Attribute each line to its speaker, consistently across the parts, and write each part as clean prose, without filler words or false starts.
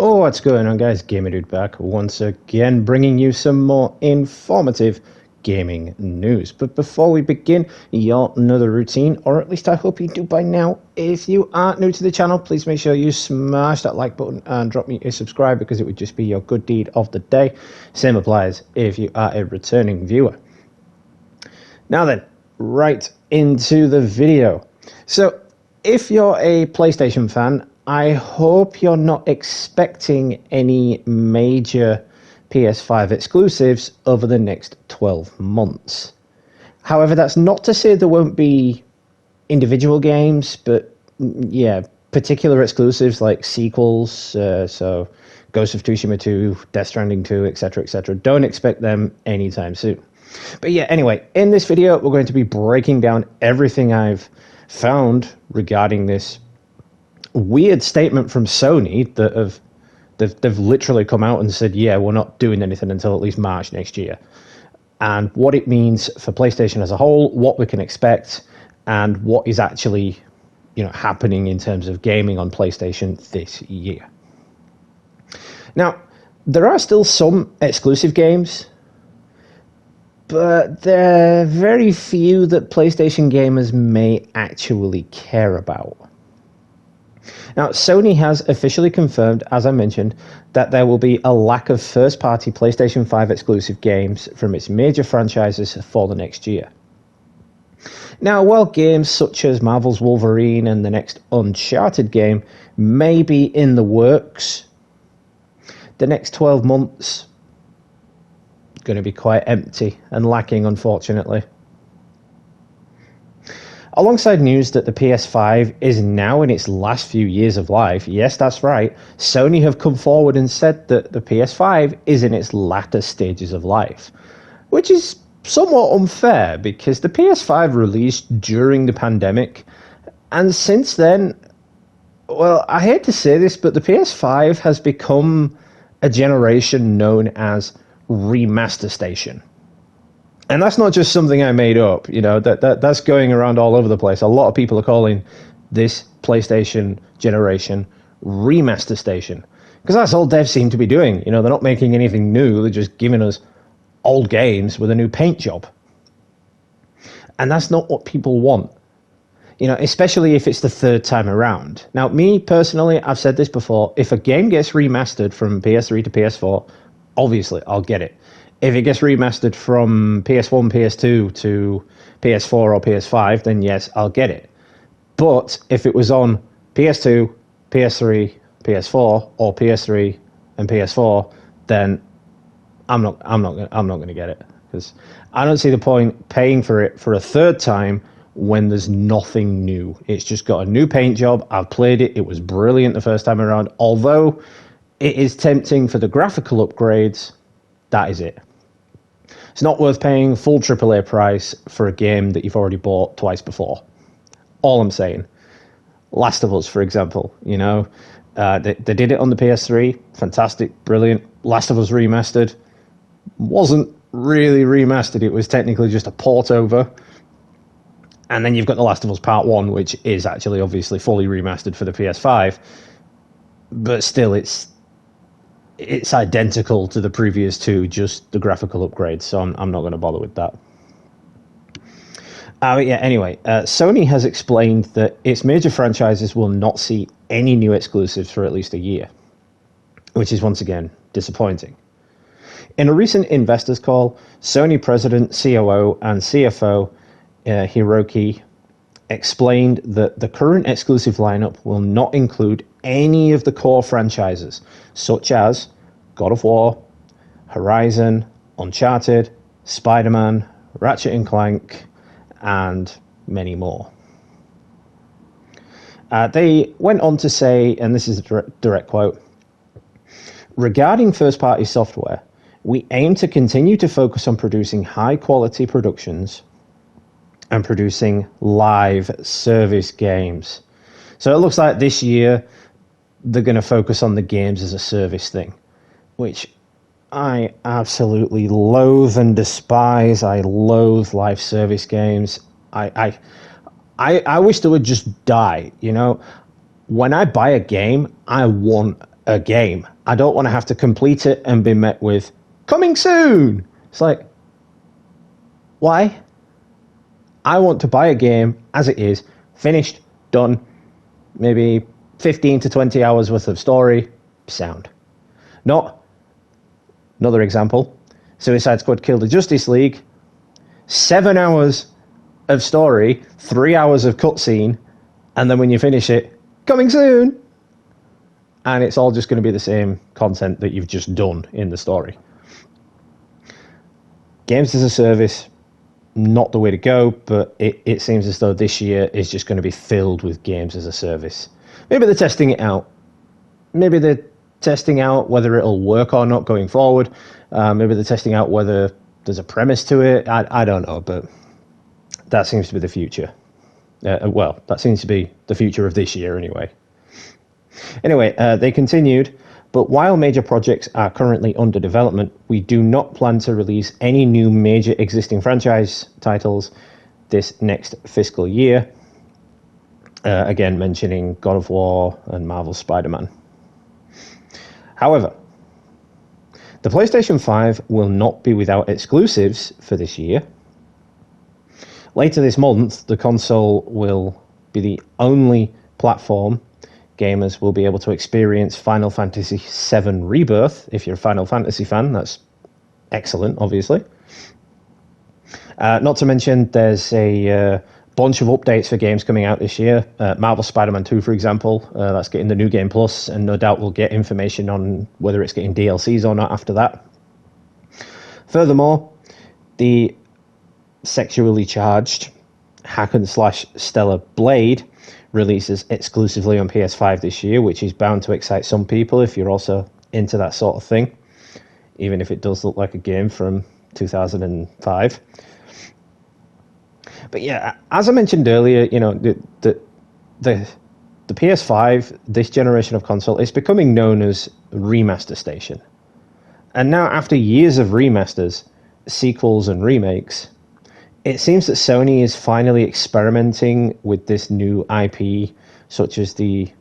Speaker 1: Oh, what's going on, guys? Gamer Dude back once again, bringing you some more informative gaming news. But before we begin, y'all know the routine, or at least I hope you do by now. If you are new to the channel, please make sure you smash that like button and drop me a subscribe, because it would just be your good deed of the day. Same applies if you are a returning viewer. Now then, right into the video. So, if you're a PlayStation fan, I hope you're not expecting any major PS5 exclusives over the next 12 months. However, that's not to say there won't be individual games, but yeah, particular exclusives like sequels, so Ghost of Tsushima 2, Death Stranding 2, etc., etc. Don't expect them anytime soon. But yeah, anyway, in this video, we're going to be breaking down everything I've found regarding this weird statement from Sony that they've literally come out and said, yeah, we're not doing anything until at least March next year, and what it means for PlayStation as a whole, what we can expect, and what is actually, happening in terms of gaming on PlayStation this year. Now, there are still some exclusive games, but there are very few that PlayStation gamers may actually care about. Now, Sony has officially confirmed, as I mentioned, that there will be a lack of first-party PlayStation 5 exclusive games from its major franchises for the next year. Now, while games such as Marvel's Wolverine and the next Uncharted game may be in the works, the next 12 months going to be quite empty and lacking, unfortunately. Alongside news that the PS5 is now in its last few years of life, yes, that's right, Sony have come forward and said that the PS5 is in its latter stages of life, which is somewhat unfair because the PS5 released during the pandemic, and since then, well, I hate to say this, but the PS5 has become a generation known as Remaster Station. And that's not just something I made up, that's going around all over the place. A lot of people are calling this PlayStation generation Remaster Station, because that's all devs seem to be doing. They're not making anything new, they're just giving us old games with a new paint job. And that's not what people want, especially if it's the third time around. Now, me personally, I've said this before, if a game gets remastered from PS3 to PS4, obviously I'll get it. If it gets remastered from PS1, PS2 to PS4 or PS5, then yes, I'll get it. But if it was on PS2, PS3, PS4, or PS3 and PS4, then I'm not going to get it, because I don't see the point paying for it for a third time when there's nothing new. It's just got a new paint job. I've played it. It was brilliant the first time around. Although it is tempting for the graphical upgrades, that is it. It's not worth paying full AAA price for a game that you've already bought twice before. All I'm saying. Last of Us, for example, they did it on the PS3. Fantastic, brilliant. Last of Us Remastered wasn't really remastered. It was technically just a port over. And then you've got The Last of Us Part 1, which is actually obviously fully remastered for the PS5. But still, it's identical to the previous two, just the graphical upgrades, so I'm not going to bother with that. Sony has explained that its major franchises will not see any new exclusives for at least a year, which is once again disappointing. In a recent investors call, Sony president, COO, and CFO Hiroki explained that the current exclusive lineup will not include any of the core franchises, such as God of War, Horizon, Uncharted, Spider-Man, Ratchet & Clank, and many more. They went on to say, and this is a direct quote, "Regarding first-party software, we aim to continue to focus on producing high-quality productions and producing live service games." So it looks like this year they're going to focus on the games as a service thing, which I absolutely loathe and despise. I loathe live service games. I wish they would just die. When I buy a game, I want a game. I don't want to have to complete it and be met with coming soon. It's like, why? I want to buy a game as it is, finished, done, maybe 15 to 20 hours worth of story, sound. Not, another example, Suicide Squad Kill the Justice League, 7 hours of story, 3 hours of cutscene, and then when you finish it, coming soon. And it's all just going to be the same content that you've just done in the story. Games as a service, not the way to go, but it seems as though this year is just going to be filled with games as a service. Maybe they're testing it out. Maybe they're testing out whether it'll work or not going forward. Maybe they're testing out whether there's a premise to it. I don't know, but that seems to be the future. Well, that seems to be the future of this year anyway. Anyway, they continued, but while major projects are currently under development, we do not plan to release any new major existing franchise titles this next fiscal year. Again, mentioning God of War and Marvel's Spider-Man. However, the PlayStation 5 will not be without exclusives for this year. Later this month, the console will be the only platform gamers will be able to experience Final Fantasy VII Rebirth. If you're a Final Fantasy fan, that's excellent, obviously. Not to mention, there's a bunch of updates for games coming out this year. Marvel Spider-Man 2, for example, that's getting the New Game Plus, and no doubt we'll get information on whether it's getting DLCs or not after that. Furthermore, the sexually charged hack and slash Stellar Blade releases exclusively on PS5 this year, which is bound to excite some people if you're also into that sort of thing, even if it does look like a game from 2005. But yeah, as I mentioned earlier, you know, the PS5, this generation of console, is becoming known as Remaster Station. And now, after years of remasters, sequels and remakes, it seems that Sony is finally experimenting with this new IP, such as the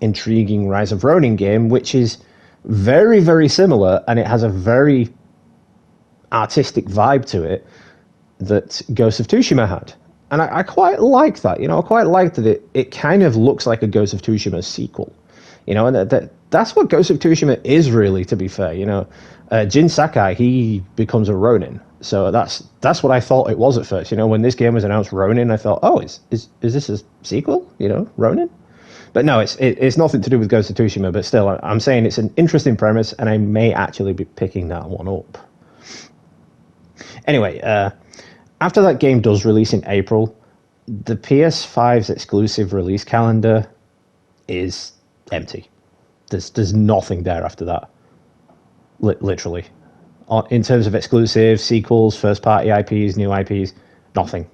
Speaker 1: intriguing Rise of Ronin game, which is very, very similar, and it has a very artistic vibe to it that Ghost of Tsushima had. And I quite like that, you know, I quite like that it kind of looks like a Ghost of Tsushima sequel, you know, and that's what Ghost of Tsushima is really, to be fair, you know. Jin Sakai, he becomes a Ronin. So that's what I thought it was at first. You know, when this game was announced, Ronin, I thought, oh, is this a sequel? You know, Ronin? But no, it's nothing to do with Ghost of Tsushima. But still, I'm saying it's an interesting premise, and I may actually be picking that one up. Anyway, after that game does release in April, the PS5's exclusive release calendar is empty. There's nothing there after that. Literally. In terms of exclusive, sequels, first-party IPs, new IPs, nothing.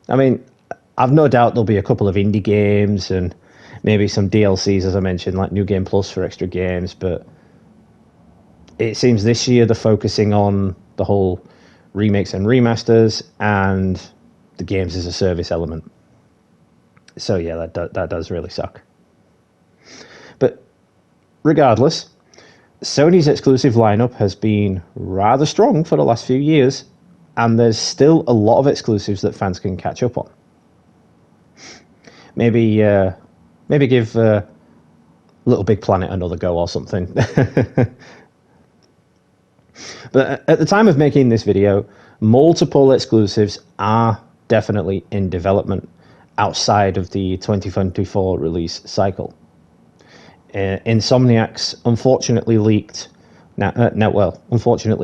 Speaker 1: I mean, I've no doubt there'll be a couple of indie games and maybe some DLCs, as I mentioned, like New Game Plus for extra games, but it seems this year they're focusing on the whole remakes and remasters and the games as a service element. So yeah, that does really suck. But regardless, Sony's exclusive lineup has been rather strong for the last few years, and there's still a lot of exclusives that fans can catch up on. Maybe give Little Big Planet another go or something. But at the time of making this video, multiple exclusives are definitely in development outside of the 2024 release cycle. Insomniac's unfortunately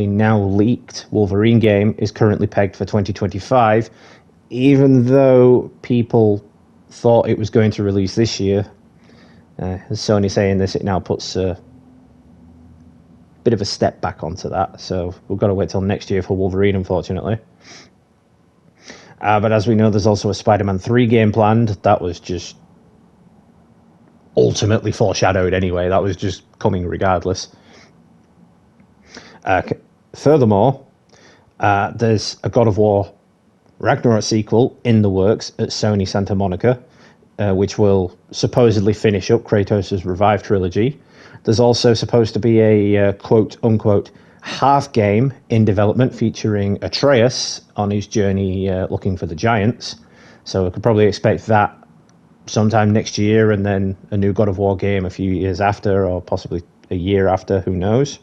Speaker 1: now leaked Wolverine game is currently pegged for 2025, even though people thought it was going to release this year. Sony saying this, it now puts a bit of a step back onto that, so we've got to wait till next year for Wolverine, unfortunately. But as we know, there's also a Spider-Man 3 game planned. That was just ultimately foreshadowed anyway. That was just coming regardless. Furthermore, there's a God of War Ragnarok sequel in the works at Sony Santa Monica. which will supposedly finish up Kratos' Revive trilogy. There's also supposed to be a quote-unquote half game in development featuring Atreus on his journey looking for the giants. So we could probably expect that sometime next year, and then a new God of War game a few years after, or possibly a year after, who knows.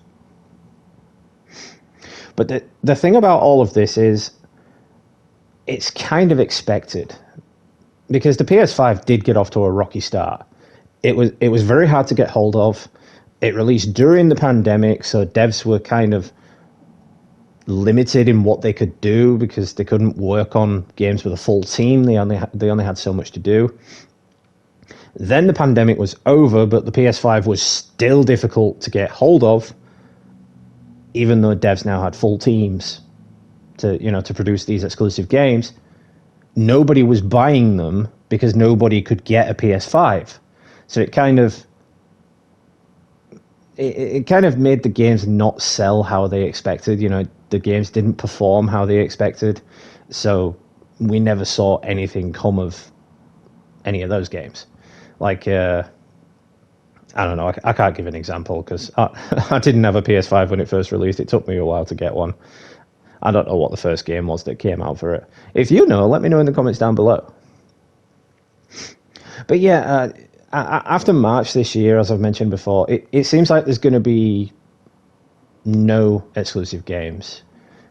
Speaker 1: But the thing about all of this is it's kind of expected, because the PS5 did get off to a rocky start. It was very hard to get hold of. It released during the pandemic, so devs were kind of limited in what they could do because they couldn't work on games with a full team. They only had so much to do. Then the pandemic was over, but the PS5 was still difficult to get hold of, even though devs now had full teams to produce these exclusive games. Nobody was buying them because nobody could get a PS5. So it kind of made the games not sell how they expected. The games didn't perform how they expected. So we never saw anything come of any of those games. Like, I don't know, I can't give an example because I didn't have a PS5 when it first released. It took me a while to get one. I don't know what the first game was that came out for it. If you know, let me know in the comments down below. But yeah, after March this year, as I've mentioned before, it seems like there's going to be no exclusive games.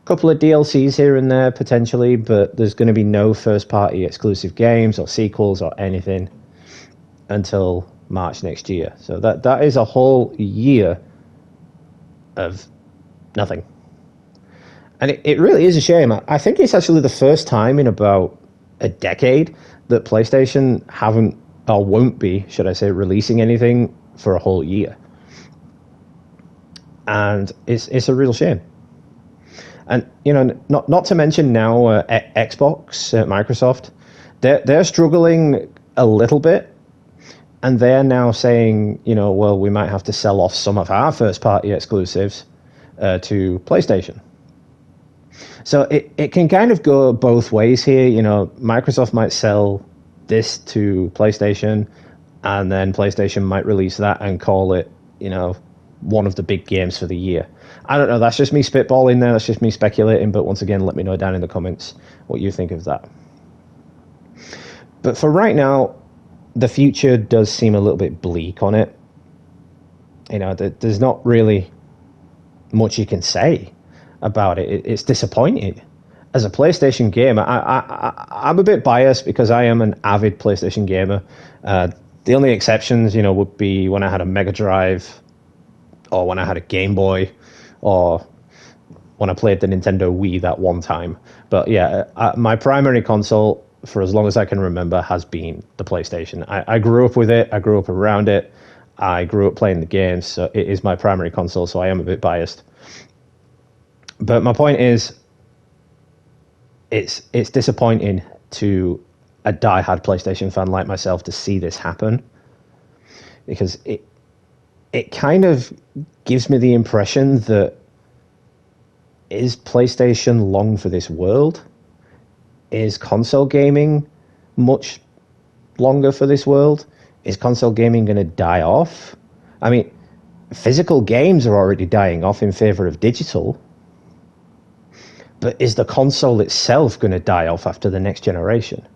Speaker 1: A couple of DLCs here and there, potentially, but there's going to be no first-party exclusive games or sequels or anything until March next year. So that is a whole year of nothing. And it really is a shame. I think it's actually the first time in about a decade that PlayStation haven't, or won't be, should I say, releasing anything for a whole year. And it's a real shame. And, not to mention now Xbox, Microsoft, they're struggling a little bit. And they're now saying, well, we might have to sell off some of our first-party exclusives to PlayStation. So it can kind of go both ways here. Microsoft might sell this to PlayStation, and then PlayStation might release that and call it, one of the big games for the year. I don't know. That's just me spitballing there. That's just me speculating. But once again, let me know down in the comments what you think of that. But for right now, the future does seem a little bit bleak on it. There's not really much you can say about it. It's disappointing. As a PlayStation gamer, I'm a bit biased because I am an avid PlayStation gamer. The only exceptions, would be when I had a Mega Drive, or when I had a Game Boy, or when I played the Nintendo Wii that one time. But yeah, my primary console, for as long as I can remember, has been the PlayStation. I grew up with it. I grew up around it. I grew up playing the games. So it is my primary console, so I am a bit biased. But my point is, it's disappointing to a diehard PlayStation fan like myself to see this happen, because it kind of gives me the impression that, is PlayStation long for this world? Is console gaming much longer for this world? Is console gaming going to die off? I mean, physical games are already dying off in favor of digital. But is the console itself going to die off after the next generation?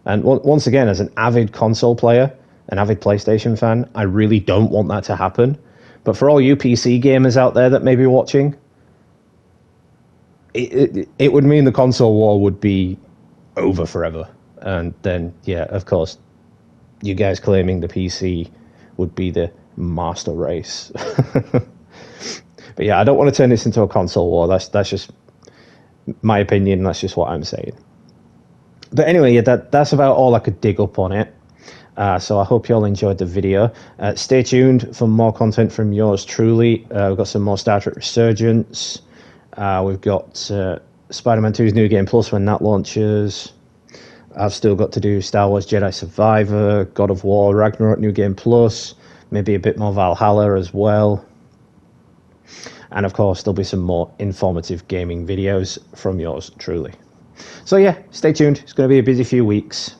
Speaker 1: And once again, as an avid console player, an avid PlayStation fan, I really don't want that to happen. But for all you PC gamers out there that may be watching, it would mean the console war would be over forever. And then, yeah, of course, you guys claiming the PC would be the master race. But yeah, I don't want to turn this into a console war. That's just my opinion. That's just what I'm saying. But anyway, yeah, that's about all I could dig up on it. So I hope you all enjoyed the video. Stay tuned for more content from yours truly. We've got some more Star Trek Resurgence. We've got Spider-Man 2's New Game Plus when that launches. I've still got to do Star Wars Jedi Survivor, God of War, Ragnarok New Game Plus, maybe a bit more Valhalla as well. And of course, there'll be some more informative gaming videos from yours truly. So yeah, stay tuned. It's going to be a busy few weeks.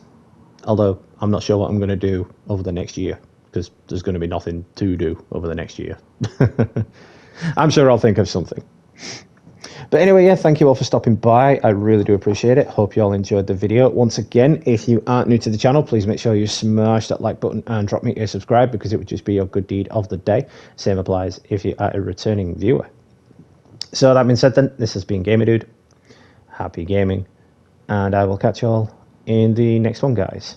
Speaker 1: Although I'm not sure what I'm going to do over the next year because there's going to be nothing to do over the next year. I'm sure I'll think of something. But anyway, yeah, thank you all for stopping by. I really do appreciate it. Hope you all enjoyed the video. Once again, if you aren't new to the channel, please make sure you smash that like button and drop me a subscribe because it would just be your good deed of the day. Same applies if you are a returning viewer. So that being said then, this has been Gamer Dude. Happy gaming. And I will catch you all in the next one, guys.